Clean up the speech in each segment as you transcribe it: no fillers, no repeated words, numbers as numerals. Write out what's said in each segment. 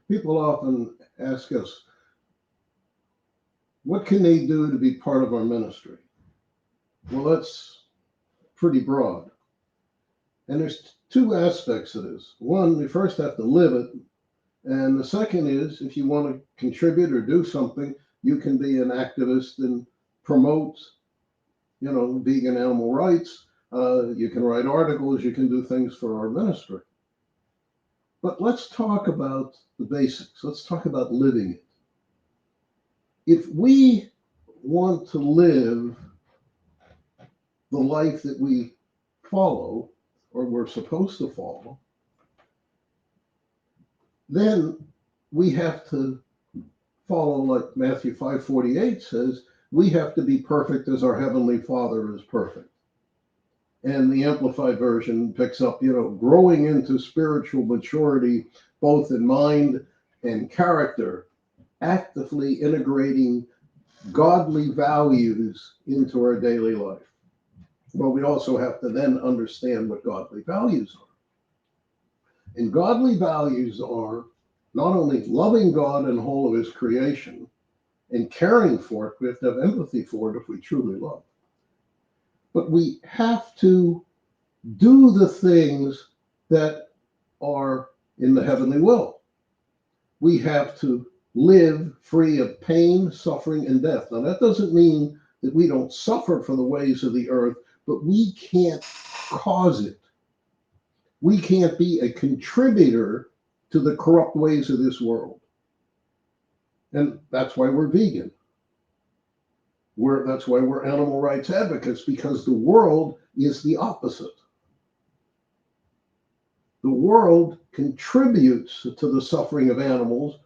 People often ask us, what can they do to be part of our ministry? Well, that's pretty broad. And there's two aspects of this. One, we first have to live it. And the second is, if you want to contribute or do something, you can be an activist and promote, vegan animal rights. You can write articles, you can do things for our ministry. But let's talk about the basics. Let's talk about living it. If we want to live the life that we follow, or we're supposed to follow, then we have to follow, like Matthew 5:48 says, we have to be perfect as our Heavenly Father is perfect. And the Amplified Version picks up, growing into spiritual maturity, both in mind and character, actively integrating godly values into our daily life. But we also have to then understand what godly values are. And godly values are not only loving God and whole of his creation and caring for it, we have to have empathy for it if we truly love. But we have to do the things that are in the heavenly will. We have to live free of pain, suffering, and death. Now, that doesn't mean that we don't suffer for the ways of the earth, but we can't cause it. We can't be a contributor to the corrupt ways of this world. And that's why we're vegan. That's why we're animal rights advocates, because the world is the opposite. The world contributes to the suffering of animals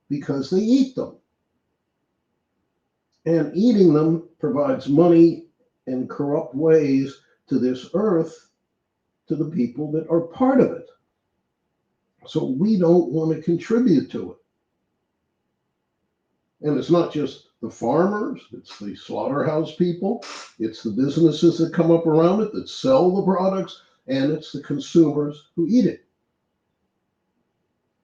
because they eat them. And eating them provides money in corrupt ways to this earth, to the people that are part of it. So we don't want to contribute to it. And it's not just the farmers, it's the slaughterhouse people, it's the businesses that come up around it that sell the products, and it's the consumers who eat it.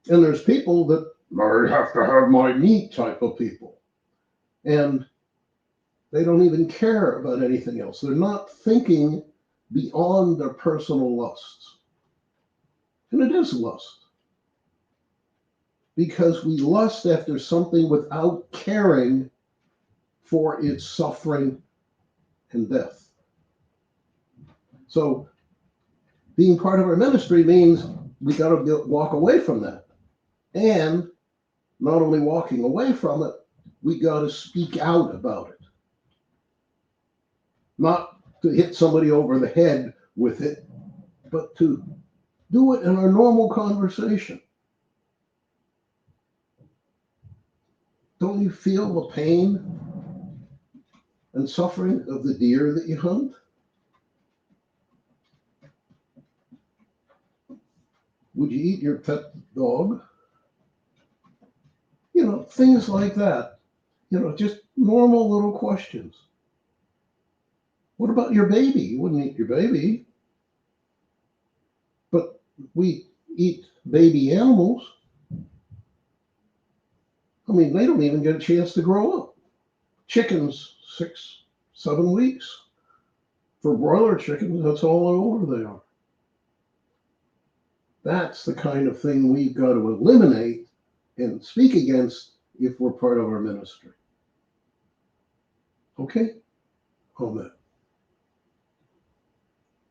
And there's people that, I have to have my meat type of people. And they don't even care about anything else. They're not thinking beyond their personal lusts. And it is lust. Because we lust after something without caring for its suffering and death. So being part of our ministry means we got to walk away from that. And not only walking away from it, we got to speak out about it. Not to hit somebody over the head with it, but to do it in our normal conversation. Don't you feel the pain and suffering of the deer that you hunt? Would you eat your pet dog? Things like that. Just normal little questions. What about your baby? You wouldn't eat your baby. But we eat baby animals. I mean, they don't even get a chance to grow up. Chickens, 6-7 weeks. For broiler chickens, that's all older they are. That's the kind of thing we've got to eliminate and speak against if we're part of our ministry. Okay? Amen.